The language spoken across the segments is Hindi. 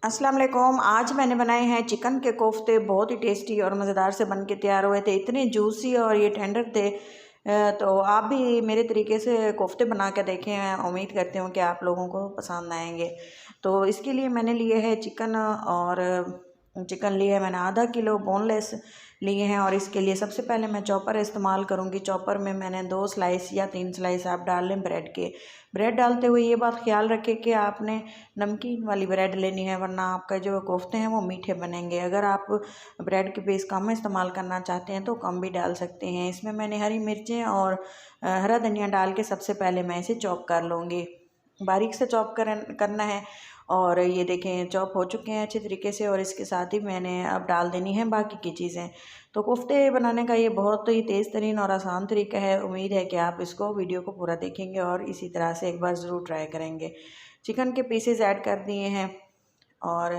अस्सलाम वालेकुम। आज मैंने बनाए हैं चिकन के कोफ्ते। बहुत ही टेस्टी और मज़ेदार से बन के तैयार हुए थे। इतने जूसी और ये टेंडर थे। तो आप भी मेरे तरीके से कोफ्ते बना के देखें। मैं उम्मीद करती हूँ कि आप लोगों को पसंद आएंगे। तो इसके लिए मैंने लिए है चिकन, और चिकन लिए है मैंने आधा किलो बोनलेस लिए हैं। और इसके लिए सबसे पहले मैं चॉपर इस्तेमाल करूँगी। चॉपर में मैंने 2 स्लाइस या 3 स्लाइस आप डाल लें ब्रेड के। ब्रेड डालते हुए ये बात ख्याल रखें कि आपने नमकीन वाली ब्रेड लेनी है, वरना आपका जो कोफ्ते हैं वो मीठे बनेंगे। अगर आप ब्रेड के पीस कम इस्तेमाल करना चाहते हैं तो कम भी डाल सकते हैं। इसमें मैंने हरी मिर्चें और हरा धनिया डाल के सबसे पहले मैं इसे चॉप कर लूँगी। बारीक से चॉप करना है। और ये देखें चॉप हो चुके हैं अच्छे तरीके से। और इसके साथ ही मैंने अब डाल देनी है बाकी की चीज़ें। तो कोफ्ते बनाने का ये बहुत ही तेज़ तरीन और आसान तरीका है। उम्मीद है कि आप इसको वीडियो को पूरा देखेंगे और इसी तरह से एक बार ज़रूर ट्राई करेंगे। चिकन के पीसेस ऐड कर दिए हैं और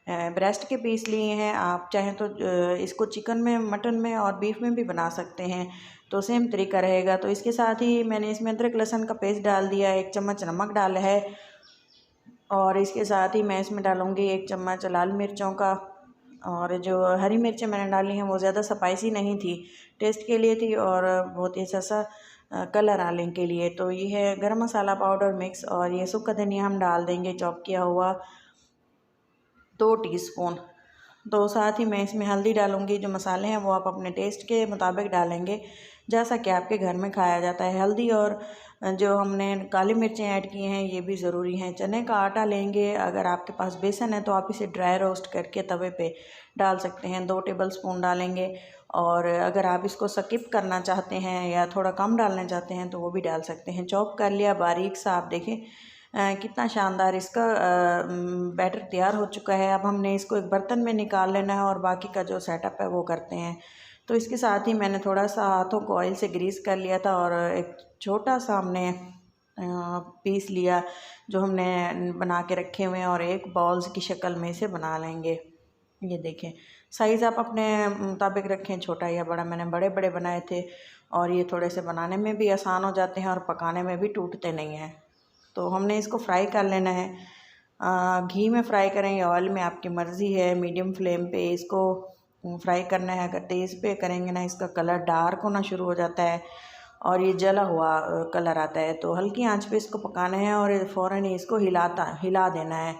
ब्रेस्ट के पीस लिए हैं। आप चाहें तो इसको चिकन में, मटन में और बीफ में भी बना सकते हैं, तो सेम तरीका रहेगा। तो इसके साथ ही मैंने इसमें अदरक लहसुन का पेस्ट डाल दिया, 1 चम्मच नमक डाला है। और इसके साथ ही मैं इसमें डालूँगी 1 चम्मच लाल मिर्चों का। और जो हरी मिर्चें मैंने डाली हैं वो ज़्यादा स्पाइसी नहीं थी, टेस्ट के लिए थी और बहुत ही अच्छा सा कलर आने के लिए। तो ये है गरम मसाला पाउडर मिक्स, और ये सूखा धनिया हम डाल देंगे चॉप किया हुआ 2 टीस्पून। तो साथ ही मैं इसमें हल्दी डालूँगी। जो मसाले हैं वो आप अपने टेस्ट के मुताबिक डालेंगे, जैसा कि आपके घर में खाया जाता है। हल्दी और जो हमने काली मिर्चें ऐड की हैं ये भी ज़रूरी हैं। चने का आटा लेंगे, अगर आपके पास बेसन है तो आप इसे ड्राई रोस्ट करके तवे पे डाल सकते हैं, 2 टेबलस्पून डालेंगे। और अगर आप इसको स्किप करना चाहते हैं या थोड़ा कम डालना चाहते हैं तो वो भी डाल सकते हैं। चॉप कर लिया बारीक सा। आप देखें कितना शानदार इसका बैटर तैयार हो चुका है। अब हमने इसको एक बर्तन में निकाल लेना है और बाकी का जो सेटअप है वो करते हैं। तो इसके साथ ही मैंने थोड़ा सा हाथों को ऑयल से ग्रीस कर लिया था और एक छोटा सा हमने पीस लिया जो हमने बना के रखे हुए हैं, और एक बॉल्स की शक्ल में इसे बना लेंगे। ये देखें, साइज़ आप अपने मुताबिक रखें, छोटा या बड़ा। मैंने बड़े बड़े बनाए थे और ये थोड़े से बनाने में भी आसान हो जाते हैं और पकाने में भी टूटते नहीं हैं। तो हमने इसको फ्राई कर लेना है। घी में फ्राई करें या ऑयल में, आपकी मर्ज़ी है। मीडियम फ्लेम पे इसको फ्राई करना है। अगर तेज़ पे करेंगे ना, इसका कलर डार्क होना शुरू हो जाता है और ये जला हुआ कलर आता है। तो हल्की आंच पे इसको पकाना है और फ़ौरन ही इसको हिला देना है।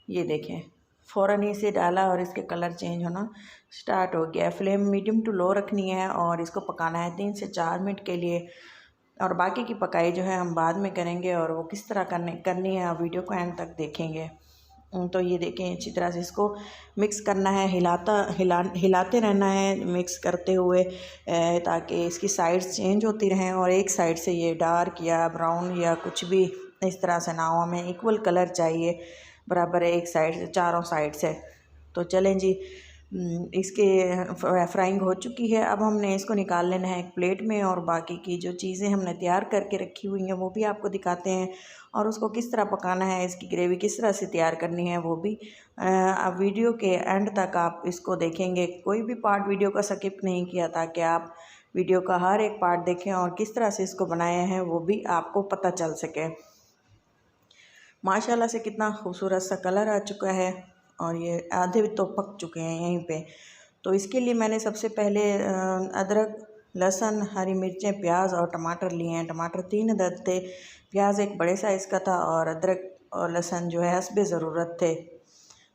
ये देखें, फ़ौरन ही इसे डाला और इसके कलर चेंज होना स्टार्ट हो गया। फ्लेम मीडियम टू लो रखनी है और इसको पकाना है 3 से 4 मिनट के लिए। और बाकी की पकाई जो है हम बाद में करेंगे, और वो किस तरह करनी है आप वीडियो को एंड तक देखेंगे। तो ये देखें, अच्छी तरह से इसको मिक्स करना है, हिलाते रहना है मिक्स करते हुए, ताकि इसकी साइड्स चेंज होती रहें और एक साइड से ये डार्क या ब्राउन या कुछ भी इस तरह से ना हो। हमें इक्वल कलर चाहिए बराबर, एक साइड से, चारों साइड से। तो चलें जी, इसके फ्राइंग हो चुकी है। अब हमने इसको निकाल लेना है एक प्लेट में, और बाकी की जो चीज़ें हमने तैयार करके रखी हुई हैं वो भी आपको दिखाते हैं, और उसको किस तरह पकाना है, इसकी ग्रेवी किस तरह से तैयार करनी है वो भी। अब वीडियो के एंड तक आप इसको देखेंगे, कोई भी पार्ट वीडियो का स्किप नहीं किया, ताकि आप वीडियो का हर एक पार्ट देखें और किस तरह से इसको बनाया है वो भी आपको पता चल सके। माशाल्लाह से कितना खूबसूरत सा कलर आ चुका है और ये आधे तो पक चुके हैं यहीं पे। तो इसके लिए मैंने सबसे पहले अदरक, लहसुन, हरी मिर्चें, प्याज और टमाटर लिए हैं। टमाटर 3 अदद थे, प्याज एक बड़े साइज़ का था, और अदरक और लहसुन जो है हस्बे ज़रूरत थे।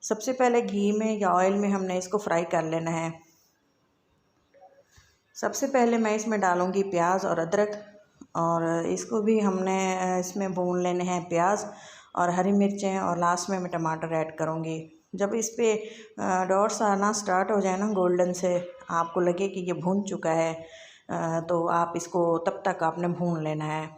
सबसे पहले घी में या ऑयल में हमने इसको फ्राई कर लेना है। सबसे पहले मैं इसमें डालूँगी प्याज और अदरक, और इसको भी हमने इसमें भून लेने हैं, प्याज और हरी मिर्चें, और लास्ट में मैं टमाटर ऐड करूँगी। जब इस पे डॉट्स आना स्टार्ट हो जाए ना गोल्डन से, आपको लगे कि ये भून चुका है, तो आप इसको तब तक आपने भून लेना है।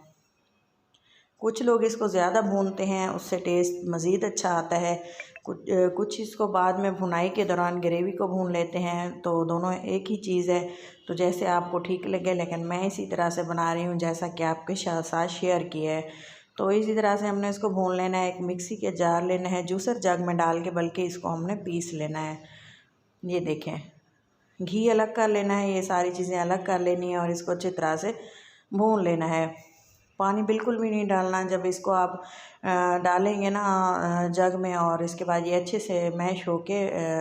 कुछ लोग इसको ज़्यादा भूनते हैं, उससे टेस्ट मज़ीद अच्छा आता है। कुछ इसको बाद में भुनाई के दौरान ग्रेवी को भून लेते हैं। तो दोनों एक ही चीज़ है, तो जैसे आपको ठीक लगे, लेकिन मैं इसी तरह से बना रही हूँ जैसा कि आपके साथ शेयर किया है। तो इसी तरह से हमने इसको भून लेना है। एक मिक्सी के जार लेना है, जूसर जग में डाल के बल्कि इसको हमने पीस लेना है। ये देखें, घी अलग कर लेना है, ये सारी चीज़ें अलग कर लेनी है और इसको अच्छी तरह से भून लेना है। पानी बिल्कुल भी नहीं डालना। जब इसको आप डालेंगे ना जग में, और इसके बाद ये अच्छे से मैश होके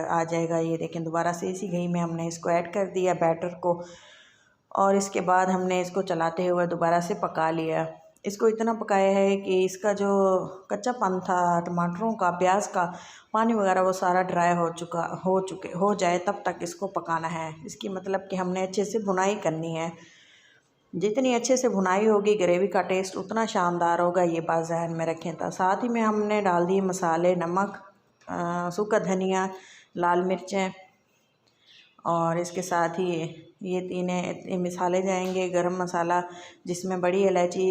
आ जाएगा। ये देखें, दोबारा से इसी घी में हमने इसको ऐड कर दिया बैटर को, और इसके बाद हमने इसको चलाते हुए दोबारा से पका लिया। इसको इतना पकाया है कि इसका जो कच्चापन था टमाटरों का, प्याज का पानी वगैरह, वो सारा ड्राई हो जाए, तब तक इसको पकाना है। इसकी मतलब कि हमने अच्छे से भुनाई करनी है। जितनी अच्छे से भुनाई होगी ग्रेवी का टेस्ट उतना शानदार होगा, ये बात ज़हन में रखें। तो साथ ही में हमने डाल दिए मसाले, नमक, सूखा धनिया, लाल मिर्चें, और इसके साथ ही ये तीन मसाले जाएंगे। गरम मसाला, जिसमें बड़ी इलायची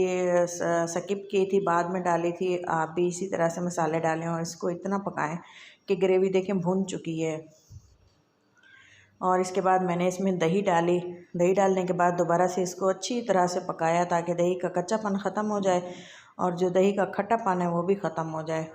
स्किप की थी, बाद में डाली थी। आप भी इसी तरह से मसाले डालें और इसको इतना पकाएं कि ग्रेवी देखें भुन चुकी है। और इसके बाद मैंने इसमें दही डाली। दही डालने के बाद दोबारा से इसको अच्छी तरह से पकाया ताकि दही का कच्चापन ख़त्म हो जाए और जो दही का खट्टापन है वो भी ख़त्म हो जाए।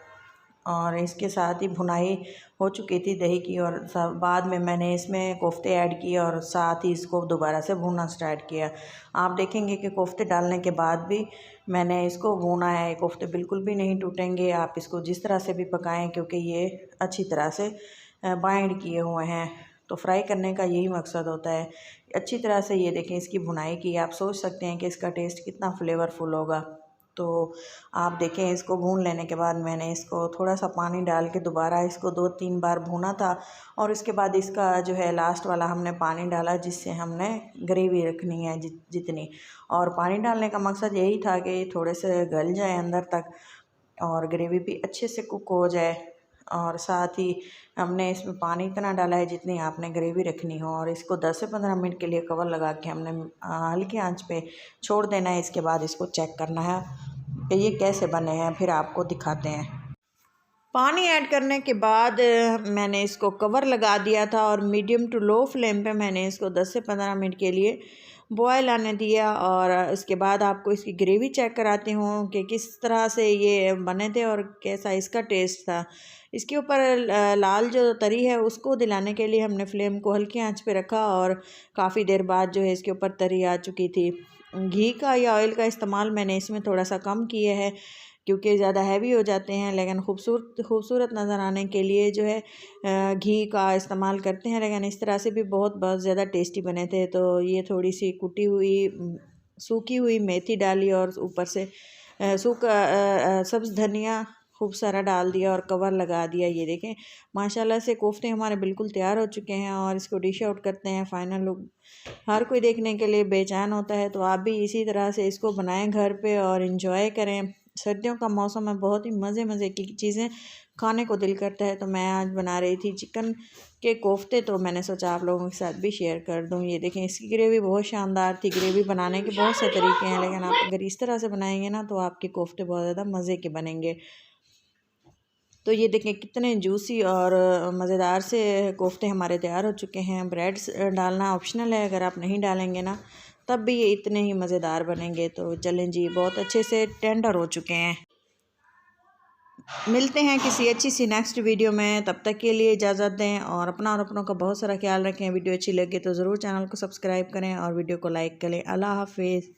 और इसके साथ ही भुनाई हो चुकी थी दही की, और बाद में मैंने इसमें कोफ्ते ऐड किए और साथ ही इसको दोबारा से भूनना स्टार्ट किया। आप देखेंगे कि कोफ्ते डालने के बाद भी मैंने इसको भूना है। कोफ्ते बिल्कुल भी नहीं टूटेंगे, आप इसको जिस तरह से भी पकाएं, क्योंकि ये अच्छी तरह से बाइंड किए हुए हैं। तो फ्राई करने का यही मकसद होता है। अच्छी तरह से ये देखें इसकी भुनाई की, आप सोच सकते हैं कि इसका टेस्ट कितना फ्लेवरफुल होगा। तो आप देखें, इसको भून लेने के बाद मैंने इसको थोड़ा सा पानी डाल के दोबारा इसको 2-3 बार भूना था, और इसके बाद इसका जो है लास्ट वाला हमने पानी डाला, जिससे हमने ग्रेवी रखनी है जितनी। और पानी डालने का मकसद यही था कि थोड़े से गल जाए अंदर तक और ग्रेवी भी अच्छे से कुक हो जाए। और साथ ही हमने इसमें पानी इतना डाला है जितनी आपने ग्रेवी रखनी हो, और इसको 10 से 15 मिनट के लिए कवर लगा के हमने हल्की आंच पे छोड़ देना है। इसके बाद इसको चेक करना है कि ये कैसे बने हैं, फिर आपको दिखाते हैं। पानी ऐड करने के बाद मैंने इसको कवर लगा दिया था और मीडियम टू लो फ्लेम पे मैंने इसको 10 से 15 मिनट के लिए बॉयल आने दिया। और इसके बाद आपको इसकी ग्रेवी चेक कराती हूँ कि किस तरह से ये बने थे और कैसा इसका टेस्ट था। इसके ऊपर लाल जो तरी है उसको दिलाने के लिए हमने फ्लेम को हल्की आंच पे रखा, और काफ़ी देर बाद जो है इसके ऊपर तरी आ चुकी थी। घी का या ऑयल का इस्तेमाल मैंने इसमें थोड़ा सा कम किया है, क्योंकि ज़्यादा हैवी हो जाते हैं, लेकिन खूबसूरत नज़र आने के लिए जो है घी का इस्तेमाल करते हैं। लेकिन इस तरह से भी बहुत ज़्यादा टेस्टी बने थे। तो ये थोड़ी सी कुटी हुई सूखी हुई मेथी डाली, और ऊपर से सूखा सब्ज़ धनिया खूब सारा डाल दिया और कवर लगा दिया। ये देखें, माशाल्लाह से कोफ्ते हमारे बिल्कुल तैयार हो चुके हैं, और इसको डिश आउट करते हैं। फ़ाइनल लुक हर कोई देखने के लिए बेचैन होता है, तो आप भी इसी तरह से इसको बनाएं घर पे और इन्जॉय करें। सर्दियों का मौसम है, बहुत ही मज़े की चीज़ें खाने को दिल करता है। तो मैं आज बना रही थी चिकन के कोफ्ते, तो मैंने सोचा आप लोगों के साथ भी शेयर कर दूं। ये देखें, इसकी ग्रेवी बहुत शानदार थी। ग्रेवी बनाने के बहुत से तरीके हैं, लेकिन आप अगर इस तरह से बनाएंगे ना तो आपके कोफ्ते बहुत ज़्यादा मज़े के बनेंगे। तो ये देखें कितने जूसी और मज़ेदार से कोफ्ते हमारे तैयार हो चुके हैं। ब्रेड डालना ऑप्शनल है, अगर आप नहीं डालेंगे ना तब भी ये इतने ही मज़ेदार बनेंगे। तो चलें जी, बहुत अच्छे से टेंडर हो चुके हैं। मिलते हैं किसी अच्छी सी नेक्स्ट वीडियो में, तब तक के लिए इजाज़त दें और अपना और अपनों का बहुत सारा ख्याल रखें। वीडियो अच्छी लगे तो ज़रूर चैनल को सब्सक्राइब करें और वीडियो को लाइक करें। अल्लाह हाफिज़।